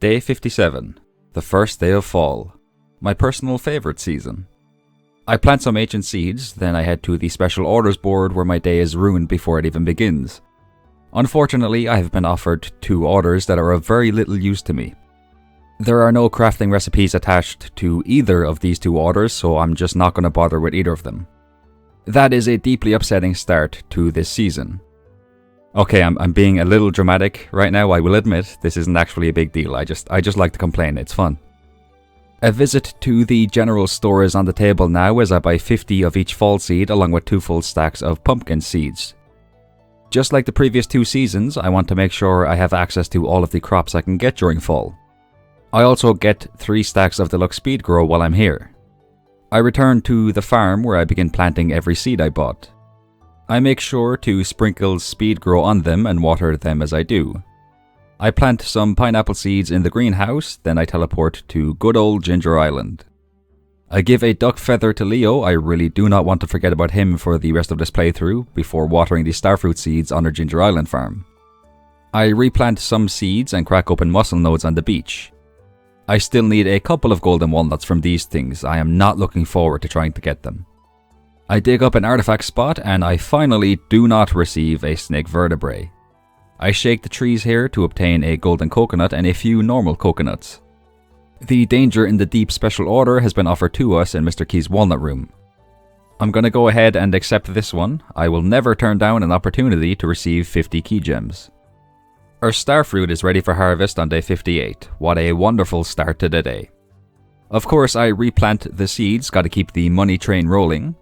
Day 57, the first day of fall, my personal favourite season. I plant some ancient seeds, then I head to the special orders board where my day is ruined before it even begins. Unfortunately, I have been offered 2 orders that are of very little use to me. There are no crafting recipes attached to either of these 2 orders, so I'm just not going to bother with either of them. That is a deeply upsetting start to this season. Okay, I'm being a little dramatic right now, I will admit. This isn't actually a big deal, I just like to complain, it's fun. A visit to the general store is on the table now as I buy 50 of each fall seed along with 2 full stacks of pumpkin seeds. Just like the previous 2 seasons, I want to make sure I have access to all of the crops I can get during fall. I also get 3 stacks of deluxe speed grow while I'm here. I return to the farm where I begin planting every seed I bought. I make sure to sprinkle speed grow on them and water them as I do. I plant some pineapple seeds in the greenhouse, then I teleport to good old Ginger Island. I give a duck feather to Leo. I really do not want to forget about him for the rest of this playthrough before watering the starfruit seeds on our Ginger Island farm. I replant some seeds and crack open mussel nodes on the beach. I still need a couple of golden walnuts from these things. I am not looking forward to trying to get them. I dig up an artifact spot and I finally do not receive a snake vertebrae. I shake the trees here to obtain a golden coconut and a few normal coconuts. The danger in the deep special order has been offered to us in Mr. Key's walnut room. I'm gonna go ahead and accept this one. I will never turn down an opportunity to receive 50 key gems. Our starfruit is ready for harvest on day 58. What a wonderful start to the day. Of course, I replant the seeds, gotta keep the money train rolling.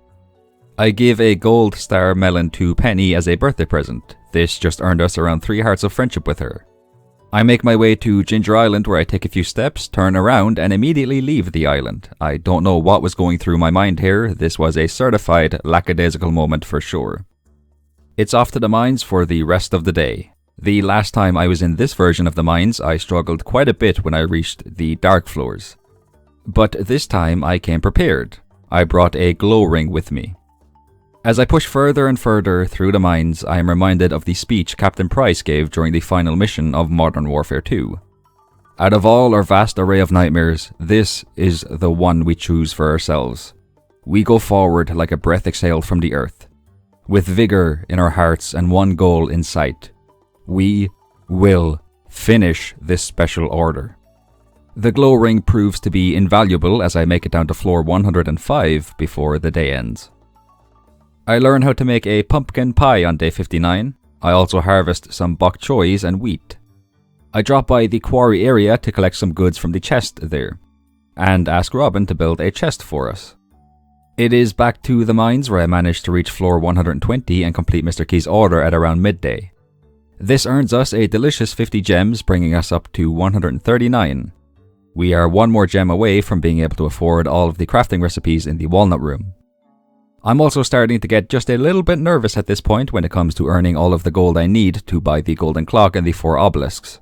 I give a gold star melon to Penny as a birthday present. This just earned us around 3 hearts of friendship with her. I make my way to Ginger Island where I take a few steps, turn around and immediately leave the island. I don't know what was going through my mind here. This was a certified lackadaisical moment for sure. It's off to the mines for the rest of the day. The last time I was in this version of the mines, I struggled quite a bit when I reached the dark floors. But this time I came prepared. I brought a glow ring with me. As I push further and further through the mines, I am reminded of the speech Captain Price gave during the final mission of Modern Warfare 2. Out of all our vast array of nightmares, this is the one we choose for ourselves. We go forward like a breath exhaled from the earth. With vigor in our hearts and one goal in sight. We will finish this special order. The glow ring proves to be invaluable as I make it down to floor 105 before the day ends. I learn how to make a pumpkin pie on day 59. I also harvest some bok choys and wheat. I drop by the quarry area to collect some goods from the chest there, and ask Robin to build a chest for us. It is back to the mines where I manage to reach floor 120 and complete Mr. Key's order at around midday. This earns us a delicious 50 gems, bringing us up to 139. We are 1 more gem away from being able to afford all of the crafting recipes in the walnut room. I'm also starting to get just a little bit nervous at this point when it comes to earning all of the gold I need to buy the golden clock and the 4 obelisks.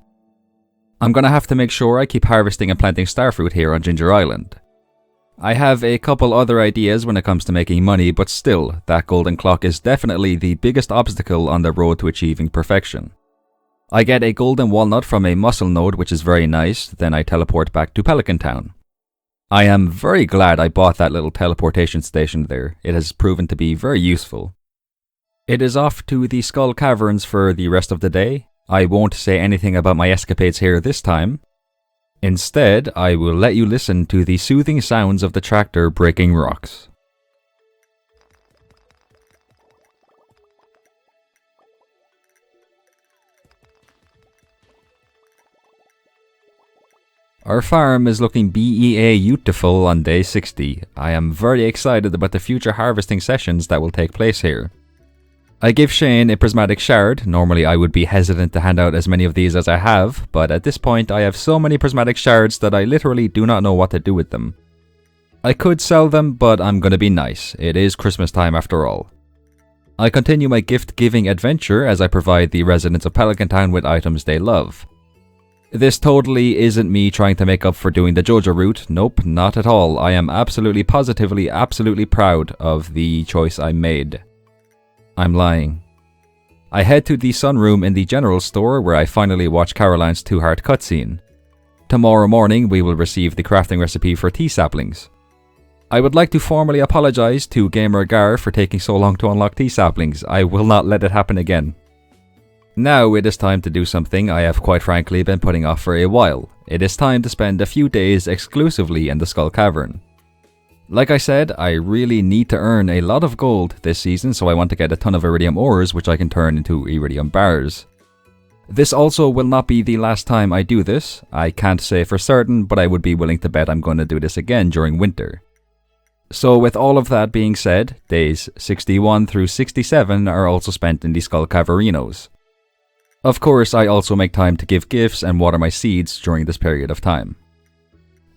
I'm gonna have to make sure I keep harvesting and planting starfruit here on Ginger Island. I have a couple other ideas when it comes to making money, but still, that golden clock is definitely the biggest obstacle on the road to achieving perfection. I get a golden walnut from a mussel node, which is very nice, then I teleport back to Pelican Town. I am very glad I bought that little teleportation station there. It has proven to be very useful. It is off to the Skull Caverns for the rest of the day. I won't say anything about my escapades here this time. Instead, I will let you listen to the soothing sounds of the tractor breaking rocks. Our farm is looking beautiful on day 60. I am very excited about the future harvesting sessions that will take place here. I give Shane a prismatic shard. Normally I would be hesitant to hand out as many of these as I have, but at this point I have so many prismatic shards that I literally do not know what to do with them. I could sell them, but I'm gonna be nice. It is Christmas time after all. I continue my gift-giving adventure as I provide the residents of Pelican Town with items they love. This totally isn't me trying to make up for doing the JoJo route. Nope, not at all. I am absolutely proud of the choice I made. I'm lying. I head to the sunroom in the general store where I finally watch Caroline's 2-heart cutscene. Tomorrow morning we will receive the crafting recipe for tea saplings. I would like to formally apologise to Gamer Gar for taking so long to unlock tea saplings. I will not let it happen again. Now it is time to do something I have quite frankly been putting off for a while. It is time to spend a few days exclusively in the Skull Cavern. Like I said, I really need to earn a lot of gold this season, so I want to get a ton of iridium ores which I can turn into iridium bars. This also will not be the last time I do this. I can't say for certain, but I would be willing to bet I'm going to do this again during winter. So with all of that being said, days 61 through 67 are also spent in the Skull Caverinos. Of course, I also make time to give gifts and water my seeds during this period of time.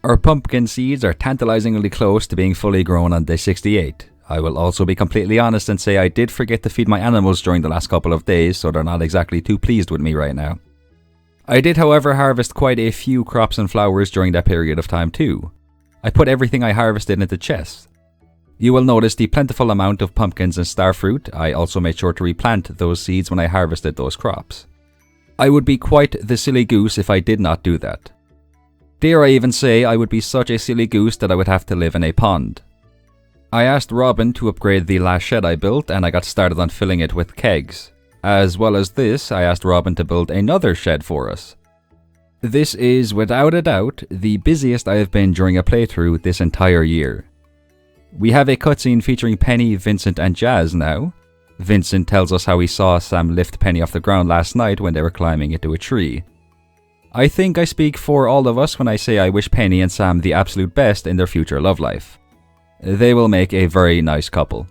Our pumpkin seeds are tantalizingly close to being fully grown on day 68. I will also be completely honest and say I did forget to feed my animals during the last couple of days, so they're not exactly too pleased with me right now. I did, however, harvest quite a few crops and flowers during that period of time too. I put everything I harvested into chests. You will notice the plentiful amount of pumpkins and starfruit. I also made sure to replant those seeds when I harvested those crops. I would be quite the silly goose if I did not do that. Dare I even say I would be such a silly goose that I would have to live in a pond. I asked Robin to upgrade the last shed I built and I got started on filling it with kegs. As well as this, I asked Robin to build another shed for us. This is, without a doubt, the busiest I have been during a playthrough this entire year. We have a cutscene featuring Penny, Vincent and Jazz now. Vincent tells us how he saw Sam lift Penny off the ground last night when they were climbing into a tree. I think I speak for all of us when I say I wish Penny and Sam the absolute best in their future love life. They will make a very nice couple.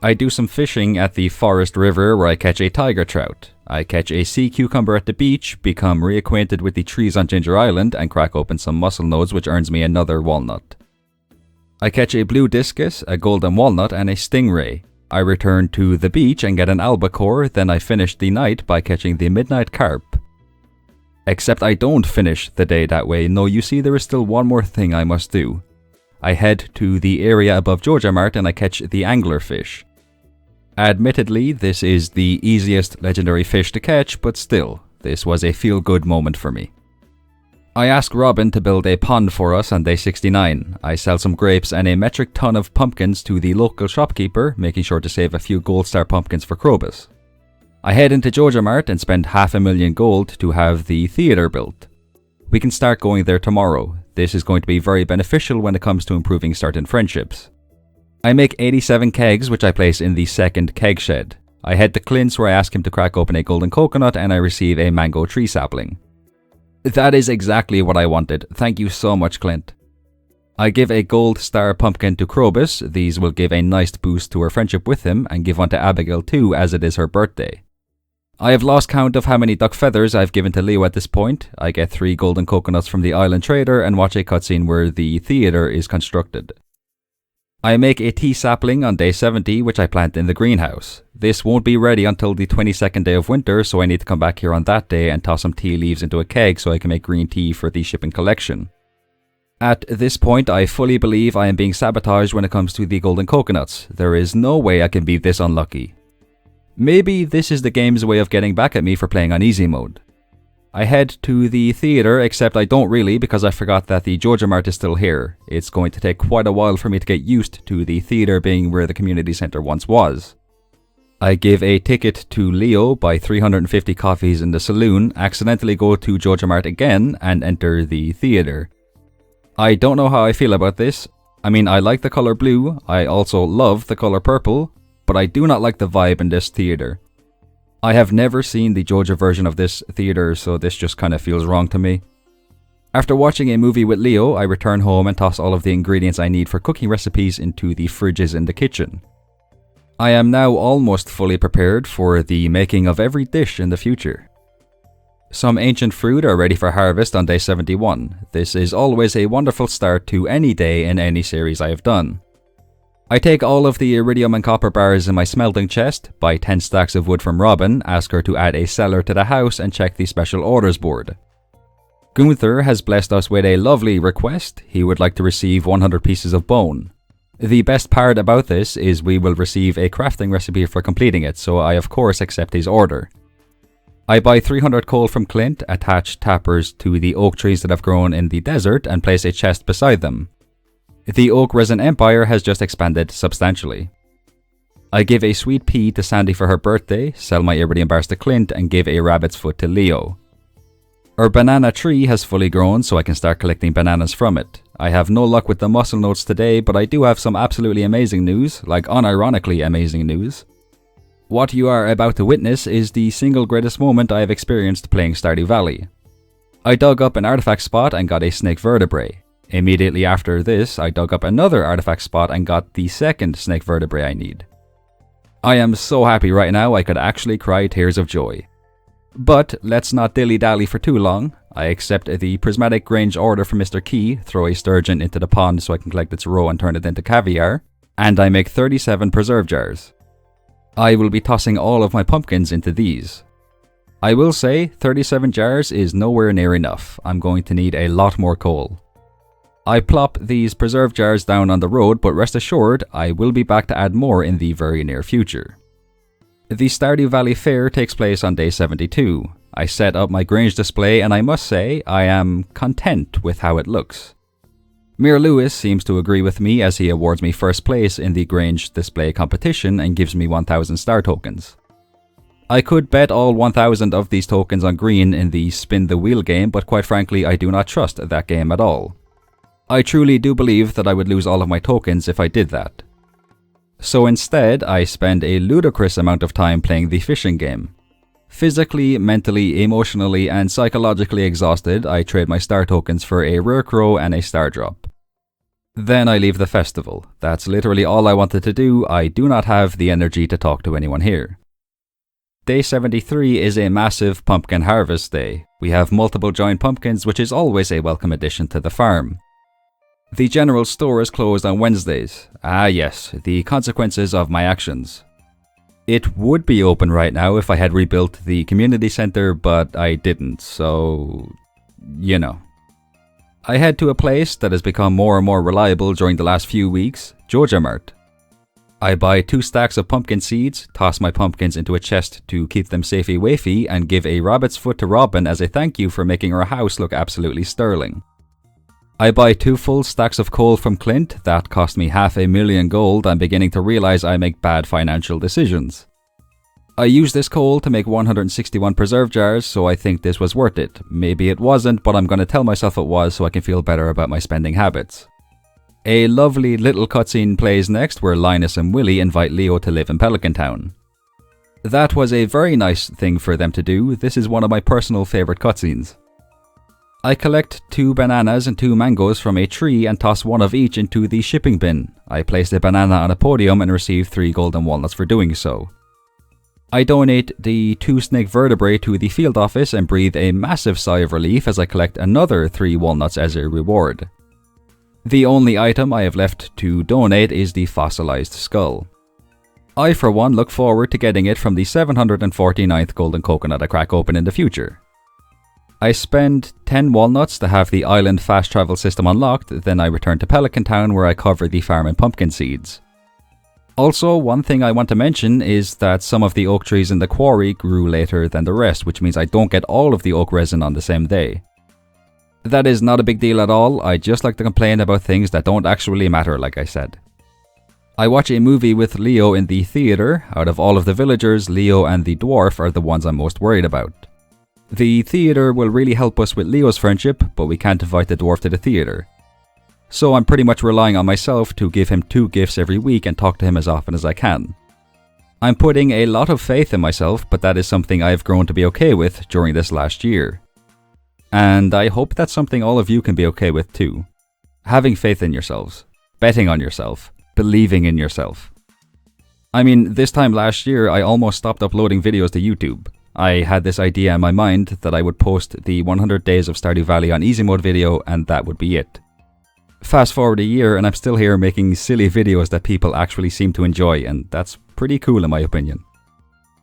I do some fishing at the forest river where I catch a tiger trout. I catch a sea cucumber at the beach, become reacquainted with the trees on Ginger Island and crack open some mussel nodes which earns me another walnut. I catch a blue discus, a golden walnut and a stingray. I return to the beach and get an albacore, then I finish the night by catching the midnight carp. Except I don't finish the day that way. No, you see, there is still one more thing I must do. I head to the area above Georgia Mart and I catch the anglerfish. Admittedly, this is the easiest legendary fish to catch, but still, this was a feel-good moment for me. I ask Robin to build a pond for us on day 69. I sell some grapes and a metric ton of pumpkins to the local shopkeeper, making sure to save a few gold star pumpkins for Krobus. I head into Georgia Mart and spend 500,000 gold to have the theatre built. We can start going there tomorrow. This is going to be very beneficial when it comes to improving certain friendships. I make 87 kegs which I place in the second keg shed. I head to Clint's where I ask him to crack open a golden coconut and I receive a mango tree sapling. That is exactly what I wanted. Thank you so much, Clint. I give a gold star pumpkin to Krobus. These will give a nice boost to her friendship with him and give one to Abigail too as it is her birthday. I have lost count of how many duck feathers I've given to Leo at this point. I get 3 golden coconuts from the island trader and watch a cutscene where the theatre is constructed. I make a tea sapling on day 70 which I plant in the greenhouse. This won't be ready until the 22nd day of winter, so I need to come back here on that day and toss some tea leaves into a keg so I can make green tea for the shipping collection. At this point I fully believe I am being sabotaged when it comes to the golden coconuts. There is no way I can be this unlucky. Maybe this is the game's way of getting back at me for playing on easy mode. I head to the theatre, except I don't really because I forgot that the Georgia Mart is still here. It's going to take quite a while for me to get used to the theatre being where the community centre once was. I give a ticket to Leo, buy 350 coffees in the saloon, accidentally go to Georgia Mart again and enter the theatre. I don't know how I feel about this. I mean, I like the colour blue, I also love the colour purple, but I do not like the vibe in this theatre. I have never seen the Georgia version of this theatre, so this just kind of feels wrong to me. After watching a movie with Leo, I return home and toss all of the ingredients I need for cooking recipes into the fridges in the kitchen. I am now almost fully prepared for the making of every dish in the future. Some ancient fruit are ready for harvest on day 71. This is always a wonderful start to any day in any series I have done. I take all of the iridium and copper bars in my smelting chest, buy 10 stacks of wood from Robin, ask her to add a cellar to the house and check the special orders board. Gunther has blessed us with a lovely request. He would like to receive 100 pieces of bone. The best part about this is we will receive a crafting recipe for completing it, so I of course accept his order. I buy 300 coal from Clint, attach tappers to the oak trees that have grown in the desert, and place a chest beside them. The oak resin empire has just expanded substantially. I give a sweet pea to Sandy for her birthday, sell my iridium bars to Clint, and give a rabbit's foot to Leo. Our banana tree has fully grown, so I can start collecting bananas from it. I have no luck with the muscle notes today, but I do have some absolutely amazing news, like unironically amazing news. What you are about to witness is the single greatest moment I have experienced playing Stardew Valley. I dug up an artifact spot and got a snake vertebrae. Immediately after this, I dug up another artifact spot and got the second snake vertebrae I need. I am so happy right now I could actually cry tears of joy. But let's not dilly-dally for too long. I accept the prismatic Grange order from Mr. Key, throw a sturgeon into the pond so I can collect its roe and turn it into caviar, and I make 37 preserve jars. I will be tossing all of my pumpkins into these. I will say 37 jars is nowhere near enough. I'm going to need a lot more coal. I plop these preserve jars down on the road, but rest assured I will be back to add more in the very near future. The Stardew Valley Fair takes place on day 72. I set up my Grange display and I must say I am content with how it looks. Mir Lewis seems to agree with me as he awards me first place in the Grange display competition and gives me 1000 star tokens. I could bet all 1000 of these tokens on green in the spin the wheel game, but quite frankly I do not trust that game at all. I truly do believe that I would lose all of my tokens if I did that. So instead I spend a ludicrous amount of time playing the fishing game. Physically, mentally, emotionally, and psychologically exhausted, I trade my star tokens for a rare crow and a star drop. Then I leave the festival. That's literally all I wanted to do. I do not have the energy to talk to anyone here. Day 73 is a massive pumpkin harvest day. We have multiple giant pumpkins, which is always a welcome addition to the farm. The general store is closed on Wednesdays. Ah yes, the consequences of my actions. It would be open right now if I had rebuilt the community center, but I didn't, so you know. I head to a place that has become more and more reliable during the last few weeks, Georgia Mart. I buy 2 stacks of pumpkin seeds, toss my pumpkins into a chest to keep them safey wafy, and give a rabbit's foot to Robin as a thank you for making our house look absolutely sterling. I buy 2 full stacks of coal from Clint. That cost me 500,000 gold. I'm beginning to realize I make bad financial decisions. I use this coal to make 161 preserve jars, so I think this was worth it. Maybe it wasn't, but I'm going to tell myself it was so I can feel better about my spending habits. A lovely little cutscene plays next where Linus and Willie invite Leo to live in Pelican Town. That was a very nice thing for them to do. This is one of my personal favourite cutscenes. I collect 2 bananas and 2 mangoes from a tree and toss one of each into the shipping bin. I place the banana on a podium and receive 3 golden walnuts for doing so. I donate the 2 snake vertebrae to the field office and breathe a massive sigh of relief as I collect another 3 walnuts as a reward. The only item I have left to donate is the fossilized skull. I for one look forward to getting it from the 749th golden coconut I crack open in the future. I spend 10 walnuts to have the island fast travel system unlocked, then I return to Pelican Town where I cover the farm in pumpkin seeds. Also, one thing I want to mention is that some of the oak trees in the quarry grew later than the rest, which means I don't get all of the oak resin on the same day. That is not a big deal at all. I just like to complain about things that don't actually matter, like I said. I watch a movie with Leo in the theater. Out of all of the villagers, Leo and the dwarf are the ones I'm most worried about. The theater will really help us with Leo's friendship, but we can't invite the dwarf to the theater. So I'm pretty much relying on myself to give him 2 gifts every week and talk to him as often as I can. I'm putting a lot of faith in myself, but that is something I have grown to be okay with during this last year. And I hope that's something all of you can be okay with too. Having faith in yourselves, betting on yourself, believing in yourself. I mean, this time last year I almost stopped uploading videos to YouTube. I had this idea in my mind that I would post the 100 days of Stardew Valley on easy mode video and that would be it. Fast forward a year and I'm still here making silly videos that people actually seem to enjoy, and that's pretty cool in my opinion.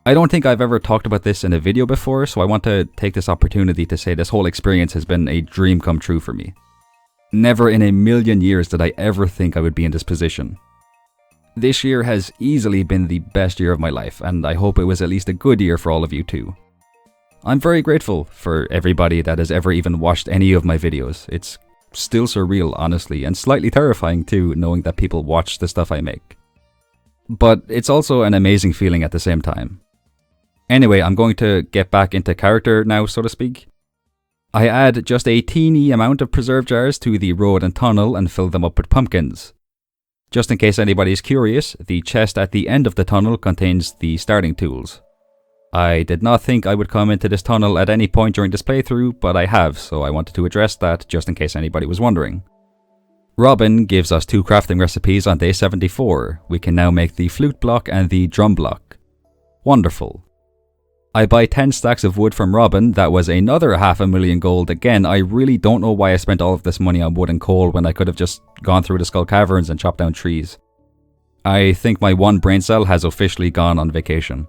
I don't think I've ever talked about this in a video before, so I want to take this opportunity to say this whole experience has been a dream come true for me. Never in a million years did I ever think I would be in this position. This year has easily been the best year of my life, and I hope it was at least a good year for all of you too. I'm very grateful for everybody that has ever even watched any of my videos. It's still surreal, honestly, and slightly terrifying too, knowing that people watch the stuff I make. But it's also an amazing feeling at the same time. Anyway, I'm going to get back into character now, so to speak. I add just a teeny amount of preserve jars to the road and tunnel and fill them up with pumpkins. Just in case anybody's curious, the chest at the end of the tunnel contains the starting tools. I did not think I would come into this tunnel at any point during this playthrough, but I have, so I wanted to address that just in case anybody was wondering. Robin gives us 2 crafting recipes on day 74. We can now make the flute block and the drum block. Wonderful. I buy 10 stacks of wood from Robin. That was another 500,000 gold. Again, I really don't know why I spent all of this money on wood and coal when I could have just gone through the Skull Caverns and chopped down trees. I think my one brain cell has officially gone on vacation.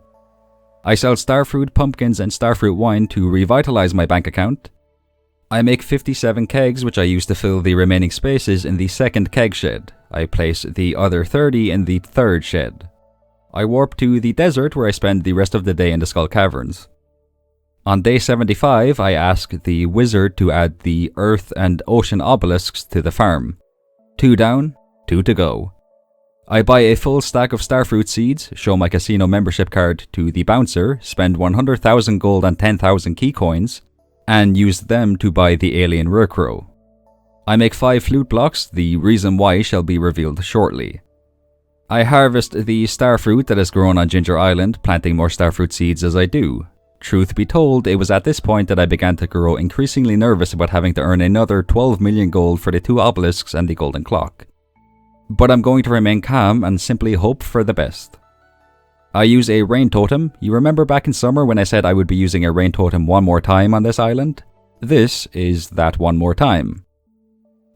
I sell starfruit, pumpkins and starfruit wine to revitalize my bank account. I make 57 kegs, which I use to fill the remaining spaces in the second keg shed. I place the other 30 in the third shed. I warp to the desert where I spend the rest of the day in the Skull Caverns. On day 75, I ask the wizard to add the earth and ocean obelisks to the farm. 2 down, 2 to go. I buy a full stack of starfruit seeds, show my casino membership card to the bouncer, spend 100,000 gold and 10,000 key coins, and use them to buy the alien Rurkrow. I make 5 flute blocks, the reason why shall be revealed shortly. I harvest the starfruit that has grown on Ginger Island, planting more starfruit seeds as I do. Truth be told, it was at this point that I began to grow increasingly nervous about having to earn another 12 million gold for the 2 obelisks and the golden clock. But I'm going to remain calm and simply hope for the best. I use a rain totem. You remember back in summer when I said I would be using a rain totem one more time on this island? This is that one more time.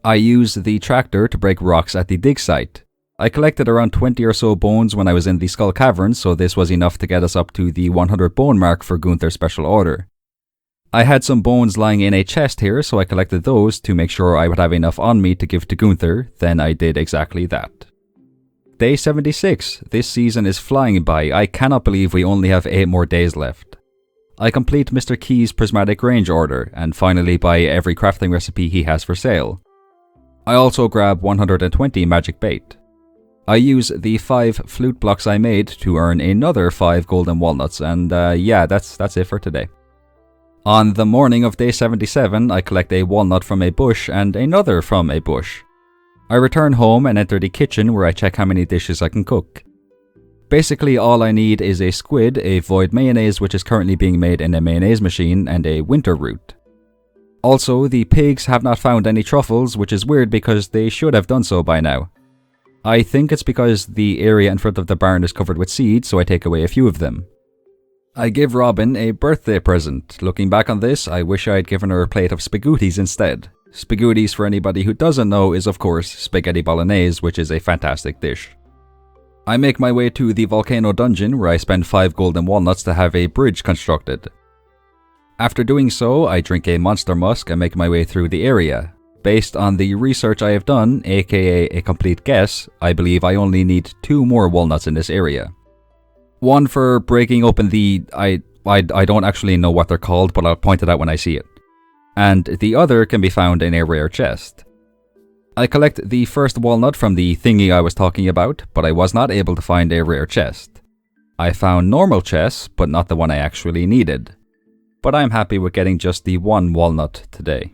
I use the tractor to break rocks at the dig site. I collected around 20 or so bones when I was in the Skull Caverns, so this was enough to get us up to the 100 bone mark for Gunther's special order. I had some bones lying in a chest here, so I collected those to make sure I would have enough on me to give to Gunther. Then I did exactly that. Day 76. This season is flying by. I cannot believe we only have 8 more days left. I complete Mr. Key's prismatic range order, and finally buy every crafting recipe he has for sale. I also grab 120 magic bait. I use the 5 flute blocks I made to earn another 5 golden walnuts, and yeah, that's it for today. On the morning of day 77, I collect a walnut from a bush and another from a bush. I return home and enter the kitchen where I check how many dishes I can cook. Basically all I need is a squid, a void mayonnaise which is currently being made in a mayonnaise machine, and a winter root. Also, the pigs have not found any truffles, which is weird because they should have done so by now. I think it's because the area in front of the barn is covered with seeds, so I take away a few of them. I give Robin a birthday present. Looking back on this, I wish I had given her a plate of spaghettis instead. Spaghettis, for anybody who doesn't know, is of course spaghetti bolognese, which is a fantastic dish. I make my way to the volcano dungeon where I spend 5 golden walnuts to have a bridge constructed. After doing so, I drink a monster musk and make my way through the area. Based on the research I have done, aka a complete guess, I believe I only need 2 more walnuts in this area. One for breaking open the... I don't actually know what they're called, but I'll point it out when I see it. And the other can be found in a rare chest. I collect the first walnut from the thingy I was talking about, but I was not able to find a rare chest. I found normal chests, but not the one I actually needed. But I'm happy with getting just the 1 walnut today.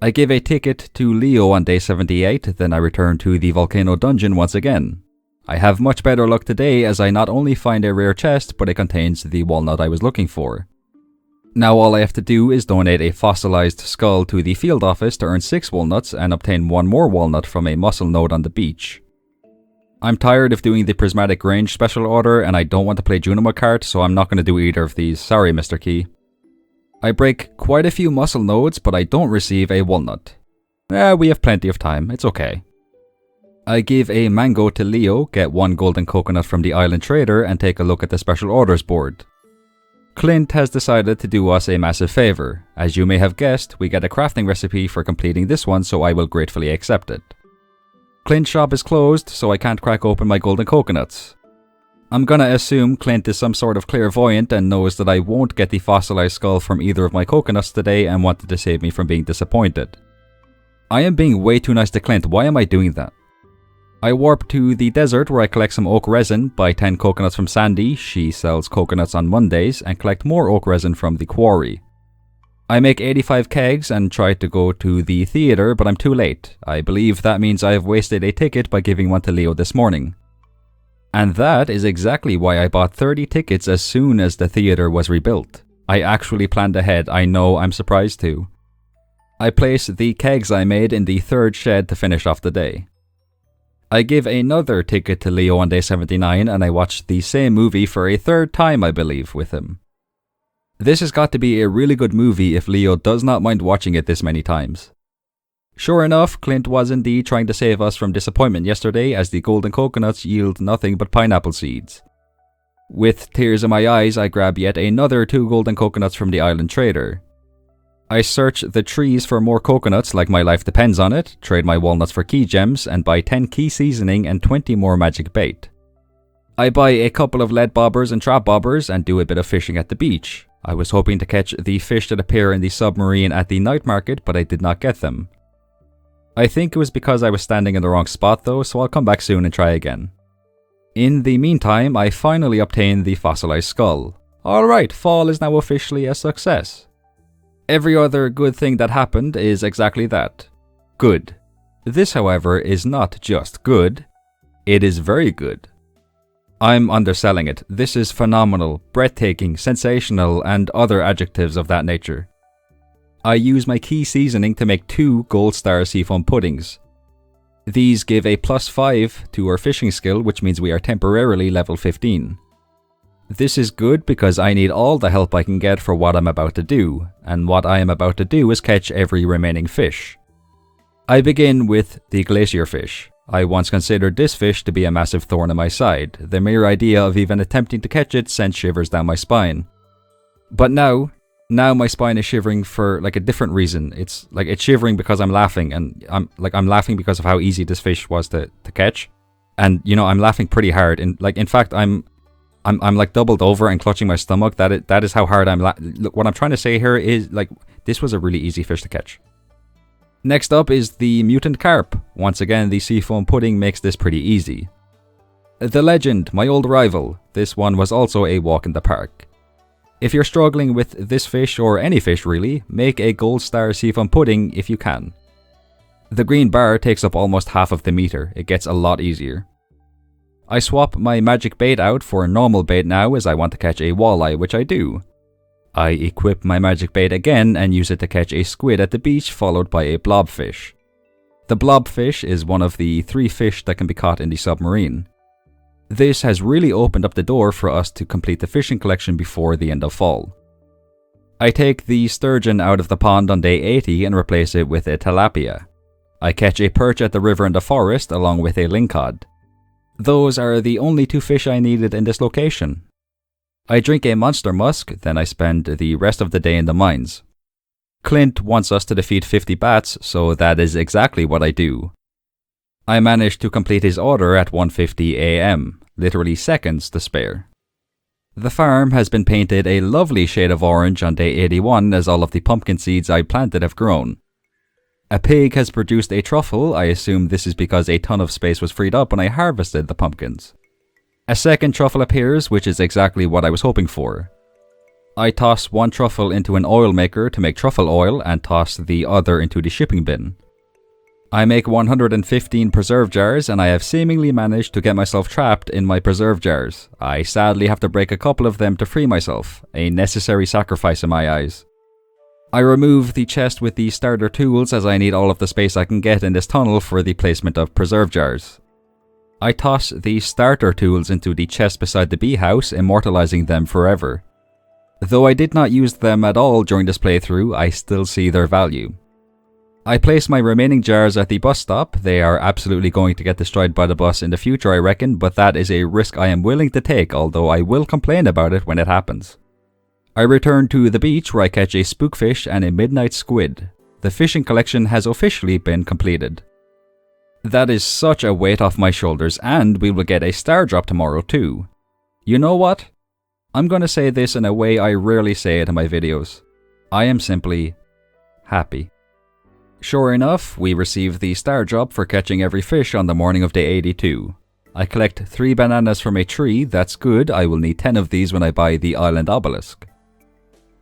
I give a ticket to Leo on day 78, then I return to the volcano dungeon once again. I have much better luck today as I not only find a rare chest, but it contains the walnut I was looking for. Now all I have to do is donate a fossilized skull to the field office to earn 6 walnuts and obtain 1 more walnut from a mussel node on the beach. I'm tired of doing the prismatic range special order and I don't want to play Junimo Kart, so I'm not going to do either of these. Sorry, Mr. Key. I break quite a few mussel nodes, but I don't receive a walnut. We have plenty of time, it's okay. I give a mango to Leo, get 1 golden coconut from the island trader, and take a look at the special orders board. Clint has decided to do us a massive favor. As you may have guessed, we get a crafting recipe for completing this one, so I will gratefully accept it. Clint's shop is closed, so I can't crack open my golden coconuts. I'm gonna assume Clint is some sort of clairvoyant and knows that I won't get the fossilized skull from either of my coconuts today and wanted to save me from being disappointed. I am being way too nice to Clint. Why am I doing that? I warp to the desert where I collect some oak resin, buy 10 coconuts from Sandy, she sells coconuts on Mondays, and collect more oak resin from the quarry. I make 85 kegs and try to go to the theatre, but I'm too late. I believe that means I have wasted a ticket by giving one to Leo this morning. And that is exactly why I bought 30 tickets as soon as the theatre was rebuilt. I actually planned ahead. I know, I'm surprised too. I place the kegs I made in the third shed to finish off the day. I give another ticket to Leo on day 79 and I watch the same movie for a third time, I believe, with him. This has got to be a really good movie if Leo does not mind watching it this many times. Sure enough, Clint was indeed trying to save us from disappointment yesterday as the golden coconuts yield nothing but pineapple seeds. With tears in my eyes, I grab yet another 2 golden coconuts from the island trader. I search the trees for more coconuts like my life depends on it, trade my walnuts for key gems, and buy 10 key seasoning and 20 more magic bait. I buy a couple of lead bobbers and trap bobbers and do a bit of fishing at the beach. I was hoping to catch the fish that appear in the submarine at the night market, but I did not get them. I think it was because I was standing in the wrong spot though, so I'll come back soon and try again. In the meantime, I finally obtained the fossilized skull. Alright, fall is now officially a success. Every other good thing that happened is exactly that. Good. This, however, is not just good. It is very good. I'm underselling it. This is phenomenal, breathtaking, sensational, and other adjectives of that nature. I use my key seasoning to make 2 gold star seafoam puddings. These give a +5 to our fishing skill, which means we are temporarily level 15. This is good because I need all the help I can get for what I'm about to do, and what I am about to do is catch every remaining fish. I begin with the glacier fish. I once considered this fish to be a massive thorn in my side. The mere idea of even attempting to catch it sent shivers down my spine. But now my spine is shivering for like a different reason. It's shivering because I'm laughing, and I'm laughing because of how easy this fish was to catch. And I'm laughing pretty hard. In fact I'm like doubled over and clutching my stomach. That is how hard I'm Look, what I'm trying to say here is this was a really easy fish to catch. Next up is the mutant carp. Once again, the seafoam pudding makes this pretty easy. The legend, my old rival. This one was also a walk in the park. If you're struggling with this fish, or any fish really, make a gold star seafoam pudding if you can. The green bar takes up almost half of the meter. It gets a lot easier. I swap my magic bait out for normal bait now as I want to catch a walleye, which I do. I equip my magic bait again and use it to catch a squid at the beach, followed by a blobfish. The blobfish is one of the 3 fish that can be caught in the submarine. This has really opened up the door for us to complete the fishing collection before the end of fall. I take the sturgeon out of the pond on day 80 and replace it with a tilapia. I catch a perch at the river in the forest along with a lingcod. Those are the only 2 fish I needed in this location. I drink a monster musk, then I spend the rest of the day in the mines. Clint wants us to defeat 50 bats, so that is exactly what I do. I managed to complete his order at 1:50 AM, literally seconds to spare. The farm has been painted a lovely shade of orange on day 81 as all of the pumpkin seeds I planted have grown. A pig has produced a truffle. I assume this is because a ton of space was freed up when I harvested the pumpkins. A second truffle appears, which is exactly what I was hoping for. I toss 1 truffle into an oil maker to make truffle oil and toss the other into the shipping bin. I make 115 preserve jars and I have seemingly managed to get myself trapped in my preserve jars. I sadly have to break a couple of them to free myself, a necessary sacrifice in my eyes. I remove the chest with the starter tools as I need all of the space I can get in this tunnel for the placement of preserve jars. I toss the starter tools into the chest beside the bee house, immortalizing them forever. Though I did not use them at all during this playthrough, I still see their value. I place my remaining jars at the bus stop. They are absolutely going to get destroyed by the bus in the future, I reckon, but that is a risk I am willing to take, although I will complain about it when it happens. I return to the beach where I catch a spookfish and a midnight squid. The fishing collection has officially been completed. That is such a weight off my shoulders, and we will get a star drop tomorrow too. You know what? I'm gonna say this in a way I rarely say it in my videos. I am simply happy. Sure enough, we received the star drop for catching every fish on the morning of day 82. I collect 3 bananas from a tree, that's good, I will need 10 of these when I buy the island obelisk.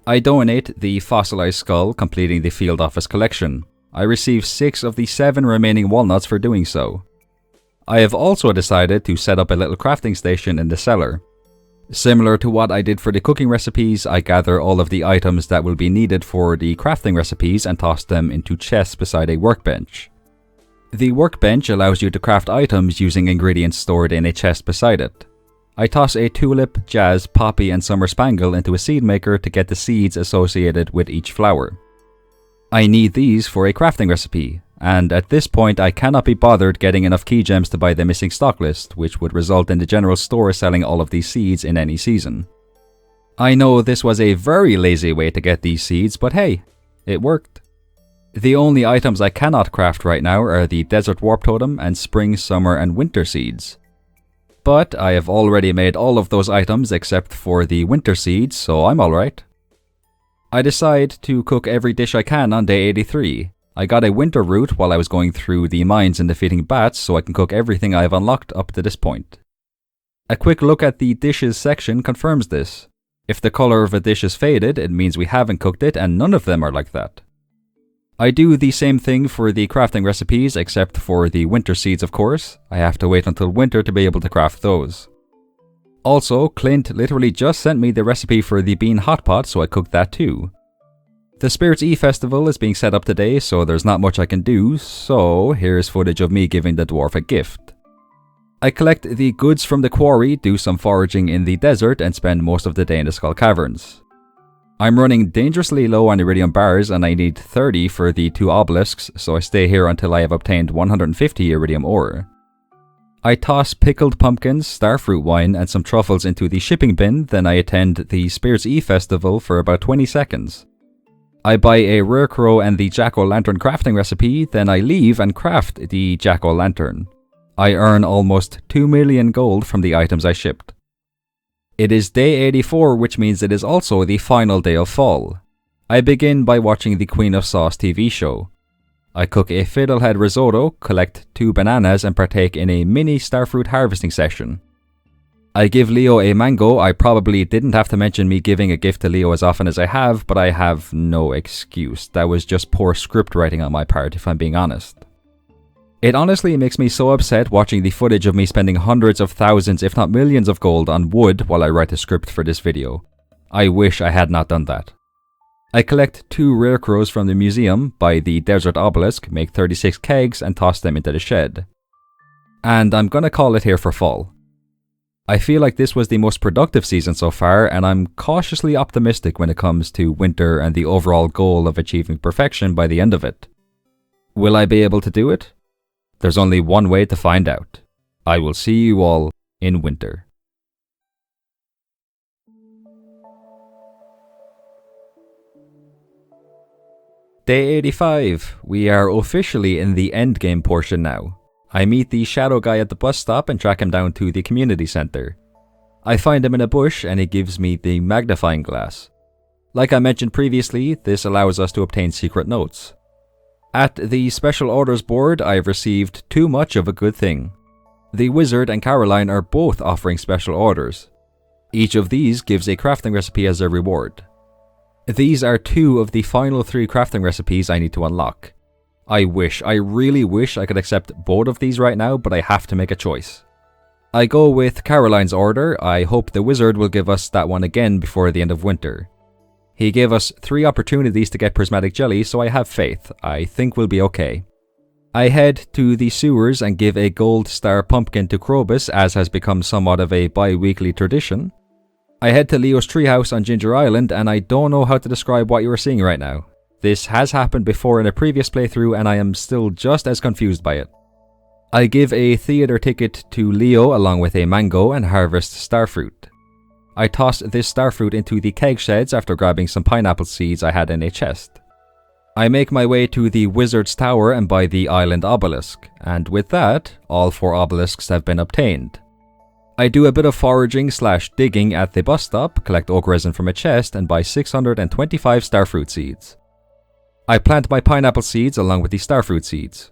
I donate the fossilized skull, completing the field office collection. I receive 6 of the 7 remaining walnuts for doing so. I have also decided to set up a little crafting station in the cellar. Similar to what I did for the cooking recipes, I gather all of the items that will be needed for the crafting recipes and toss them into chests beside a workbench. The workbench allows you to craft items using ingredients stored in a chest beside it. I toss a tulip, jazz, poppy and summer spangle into a seed maker to get the seeds associated with each flower. I need these for a crafting recipe, and at this point I cannot be bothered getting enough key gems to buy the missing stock list, which would result in the general store selling all of these seeds in any season. I know this was a very lazy way to get these seeds, but hey, it worked. The only items I cannot craft right now are the desert warp totem and spring, summer and winter seeds. But I have already made all of those items except for the winter seeds, so I'm alright. I decide to cook every dish I can on day 83. I got a winter root while I was going through the mines and defeating bats, so I can cook everything I have unlocked up to this point. A quick look at the dishes section confirms this. If the color of a dish is faded, it means we haven't cooked it, and none of them are like that. I do the same thing for the crafting recipes, except for the winter seeds of course. I have to wait until winter to be able to craft those. Also, Clint literally just sent me the recipe for the bean hot pot, so I cooked that too. The Spirits E festival is being set up today, so there's not much I can do, so here's footage of me giving the dwarf a gift. I collect the goods from the quarry, do some foraging in the desert, and spend most of the day in the Skull Caverns. I'm running dangerously low on iridium bars and I need 30 for the 2 obelisks, so I stay here until I have obtained 150 iridium ore. I toss pickled pumpkins, starfruit wine and some truffles into the shipping bin, then I attend the Spirits E festival for about 20 seconds. I buy a rare crow and the jack-o'-lantern crafting recipe, then I leave and craft the jack-o'-lantern. I earn almost 2 million gold from the items I shipped. It is day 84, which means it is also the final day of fall. I begin by watching the Queen of Sauce TV show. I cook a fiddlehead risotto, collect 2 bananas and partake in a mini starfruit harvesting session. I give Leo a mango. I probably didn't have to mention me giving a gift to Leo as often as I have, but I have no excuse. That was just poor script writing on my part, if I'm being honest. It honestly makes me so upset watching the footage of me spending hundreds of thousands, if not millions of gold on wood while I write a script for this video. I wish I had not done that. I collect 2 rare crows from the museum, buy the desert obelisk, make 36 kegs and toss them into the shed. And I'm gonna call it here for fall. I feel like this was the most productive season so far, and I'm cautiously optimistic when it comes to winter and the overall goal of achieving perfection by the end of it. Will I be able to do it? There's only one way to find out. I will see you all in winter. Day 85. We are officially in the endgame portion now. I meet the shadow guy at the bus stop and track him down to the community center. I find him in a bush and he gives me the magnifying glass. Like I mentioned previously, this allows us to obtain secret notes. At the special orders board, I have received too much of a good thing. The wizard and Caroline are both offering special orders. Each of these gives a crafting recipe as a reward. These are 2 of the final 3 crafting recipes I need to unlock. I really wish I could accept both of these right now, but I have to make a choice. I go with Caroline's order. I hope the wizard will give us that one again before the end of winter. He gave us 3 opportunities to get prismatic jelly, so I have faith. I think we'll be okay. I head to the sewers and give a gold star pumpkin to Krobus, as has become somewhat of a bi-weekly tradition. I head to Leo's treehouse on Ginger Island, and I don't know how to describe what you are seeing right now. This has happened before in a previous playthrough, and I am still just as confused by it. I give a theater ticket to Leo along with a mango and harvest starfruit. I toss this starfruit into the keg sheds after grabbing some pineapple seeds I had in a chest. I make my way to the wizard's tower and buy the island obelisk, and with that, all 4 obelisks have been obtained. I do a bit of foraging / digging at the bus stop, collect oak resin from a chest, and buy 625 starfruit seeds. I plant my pineapple seeds along with the starfruit seeds.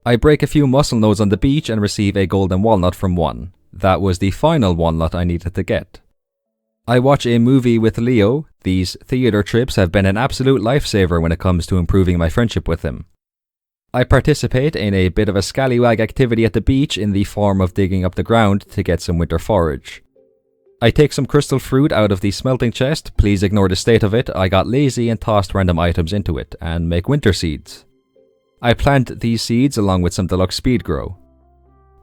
I break a few mussel nodes on the beach and receive a golden walnut from one. That was the final walnut I needed to get. I watch a movie with Leo. These theater trips have been an absolute lifesaver when it comes to improving my friendship with him. I participate in a bit of a scallywag activity at the beach in the form of digging up the ground to get some winter forage. I take some crystal fruit out of the smelting chest, please ignore the state of it, I got lazy and tossed random items into it, and make winter seeds. I plant these seeds along with some deluxe speed grow.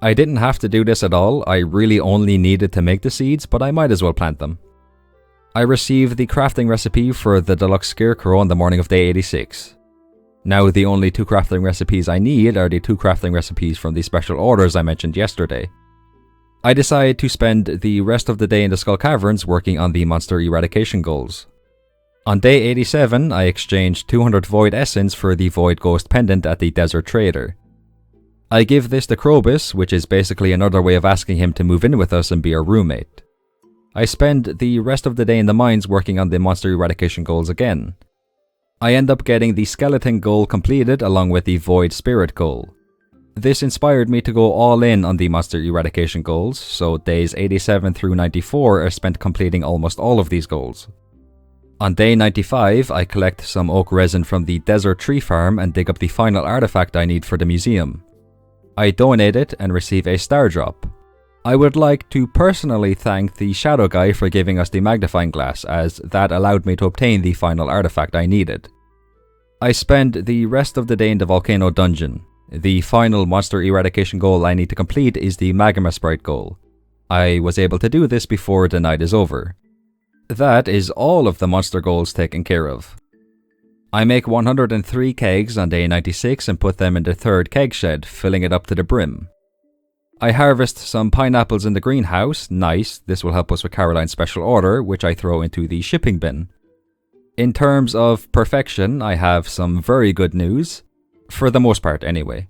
I didn't have to do this at all, I really only needed to make the seeds, but I might as well plant them. I received the crafting recipe for the deluxe scarecrow on the morning of day 86. Now the only 2 crafting recipes I need are the 2 crafting recipes from the special orders I mentioned yesterday. I decide to spend the rest of the day in the Skull Caverns working on the monster eradication goals. On day 87, I exchanged 200 Void Essence for the Void Ghost Pendant at the Desert Trader. I give this to Krobus, which is basically another way of asking him to move in with us and be our roommate. I spend the rest of the day in the mines working on the monster eradication goals again. I end up getting the skeleton goal completed along with the void spirit goal. This inspired me to go all in on the monster eradication goals, so days 87 through 94 are spent completing almost all of these goals. On day 95, I collect some oak resin from the desert tree farm and dig up the final artifact I need for the museum. I donate it and receive a star drop. I would like to personally thank the Shadow Guy for giving us the magnifying glass, as that allowed me to obtain the final artifact I needed. I spend the rest of the day in the Volcano Dungeon. The final monster eradication goal I need to complete is the Magma Sprite goal. I was able to do this before the night is over. That is all of the monster goals taken care of. I make 103 kegs on day 96 and put them in the 3rd keg shed, filling it up to the brim. I harvest some pineapples in the greenhouse, nice, this will help us with Caroline's special order, which I throw into the shipping bin. In terms of perfection, I have some very good news, for the most part anyway.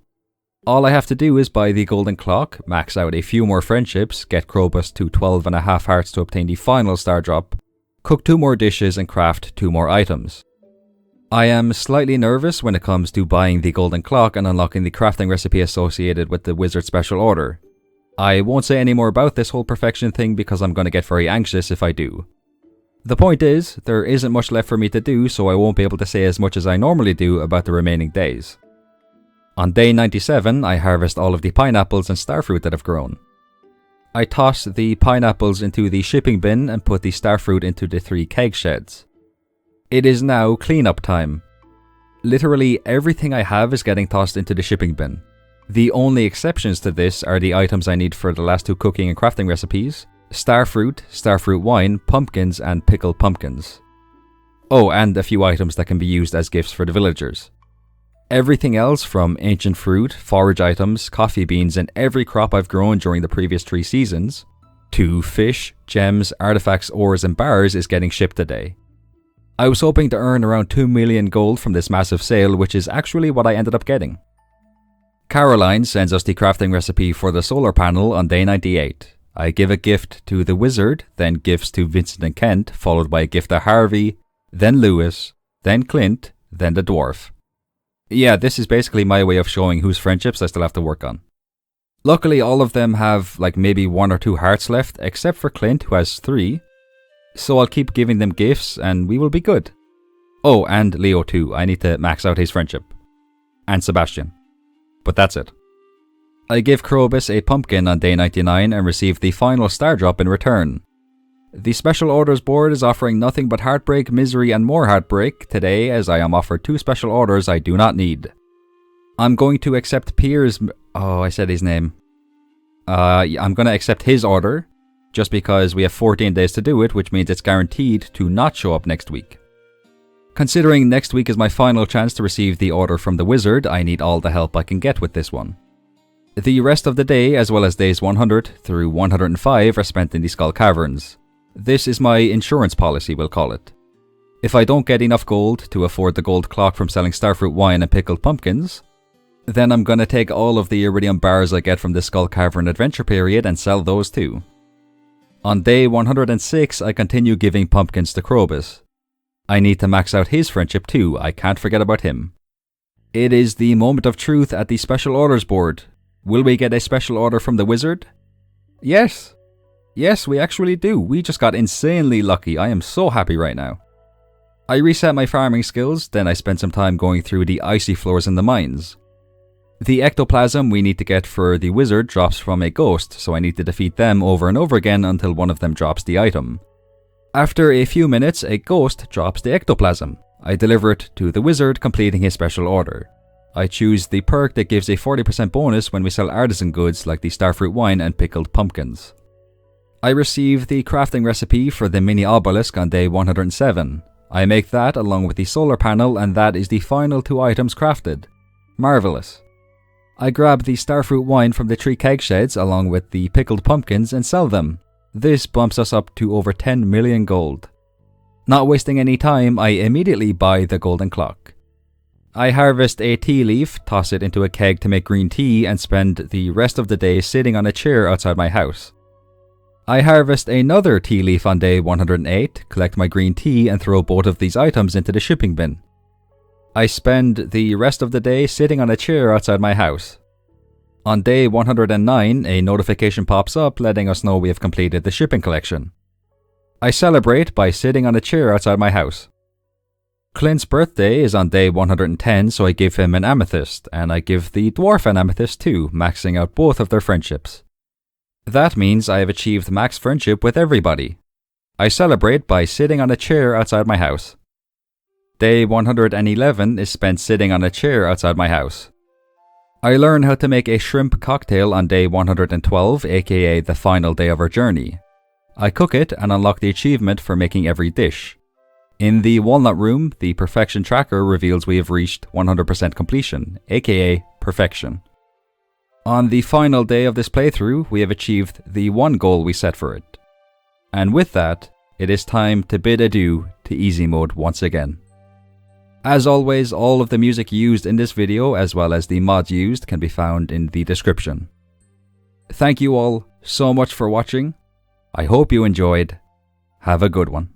All I have to do is buy the golden clock, max out a few more friendships, get Krobus to 12.5 hearts to obtain the final star drop, cook 2 more dishes and craft 2 more items. I am slightly nervous when it comes to buying the golden clock and unlocking the crafting recipe associated with the wizard special order. I won't say any more about this whole perfection thing because I'm going to get very anxious if I do. The point is, there isn't much left for me to do, so I won't be able to say as much as I normally do about the remaining days. On day 97, I harvest all of the pineapples and starfruit that have grown. I toss the pineapples into the shipping bin and put the starfruit into the 3 keg sheds. It is now cleanup time. Literally everything I have is getting tossed into the shipping bin. The only exceptions to this are the items I need for the last 2 cooking and crafting recipes: starfruit, starfruit wine, pumpkins, and pickled pumpkins. Oh, and a few items that can be used as gifts for the villagers. Everything else from ancient fruit, forage items, coffee beans, and every crop I've grown during the previous 3 seasons, to fish, gems, artifacts, ores, and bars is getting shipped today. I was hoping to earn around 2 million gold from this massive sale, which is actually what I ended up getting. Caroline sends us the crafting recipe for the solar panel on day 98. I give a gift to the wizard, then gifts to Vincent and Kent, followed by a gift to Harvey, then Lewis, then Clint, then the dwarf. Yeah, this is basically my way of showing whose friendships I still have to work on. Luckily, all of them have like maybe 1 or 2 hearts left, except for Clint, who has 3. So I'll keep giving them gifts and we will be good. Oh, and Leo too. I need to max out his friendship. And Sebastian. But that's it. I give Krobus a pumpkin on day 99 and receive the final star drop in return. The special orders board is offering nothing but heartbreak, misery, and more heartbreak today, as I am offered 2 special orders I do not need. I'm going to accept Pierre's... Oh, I said his name. I'm going to accept his order, just because we have 14 days to do it, which means it's guaranteed to not show up next week. Considering next week is my final chance to receive the order from the wizard, I need all the help I can get with this one. The rest of the day, as well as days 100 through 105, are spent in the Skull Caverns. This is my insurance policy, we'll call it. If I don't get enough gold to afford the gold clock from selling starfruit wine and pickled pumpkins, Then I'm gonna take all of the iridium bars I get from the Skull Cavern adventure period and sell those too. On day 106, I continue giving pumpkins to Krobus. I need to max out his friendship too, I can't forget about him. It is the moment of truth at the special orders board. Will we get a special order from the wizard? Yes. Yes, we actually do. We just got insanely lucky. I am so happy right now. I reset my farming skills, then I spent some time going through the icy floors in the mines. The ectoplasm we need to get for the wizard drops from a ghost, so I need to defeat them over and over again until one of them drops the item. After a few minutes, a ghost drops the ectoplasm. I deliver it to the wizard, completing his special order. I choose the perk that gives a 40% bonus when we sell artisan goods like the starfruit wine and pickled pumpkins. I receive the crafting recipe for the mini obelisk on day 107. I make that along with the solar panel, and that is the final 2 items crafted. Marvelous. I grab the starfruit wine from the 3 keg sheds along with the pickled pumpkins and sell them. This bumps us up to over 10 million gold. Not wasting any time, I immediately buy the golden clock. I harvest a tea leaf, toss it into a keg to make green tea, and spend the rest of the day sitting on a chair outside my house. I harvest another tea leaf on day 108, collect my green tea, and throw both of these items into the shipping bin. I spend the rest of the day sitting on a chair outside my house. On day 109, a notification pops up letting us know we have completed the shipping collection. I celebrate by sitting on a chair outside my house. Clint's birthday is on day 110, so I give him an amethyst, and I give the dwarf an amethyst too, maxing out both of their friendships. That means I have achieved max friendship with everybody. I celebrate by sitting on a chair outside my house. Day 111 is spent sitting on a chair outside my house. I learn how to make a shrimp cocktail on day 112, aka the final day of our journey. I cook it and unlock the achievement for making every dish. In the walnut room, the perfection tracker reveals we have reached 100% completion, aka perfection. On the final day of this playthrough, we have achieved the one goal we set for it. And with that, it is time to bid adieu to easy mode once again. As always, all of the music used in this video as well as the mods used can be found in the description. Thank you all so much for watching. I hope you enjoyed. Have a good one.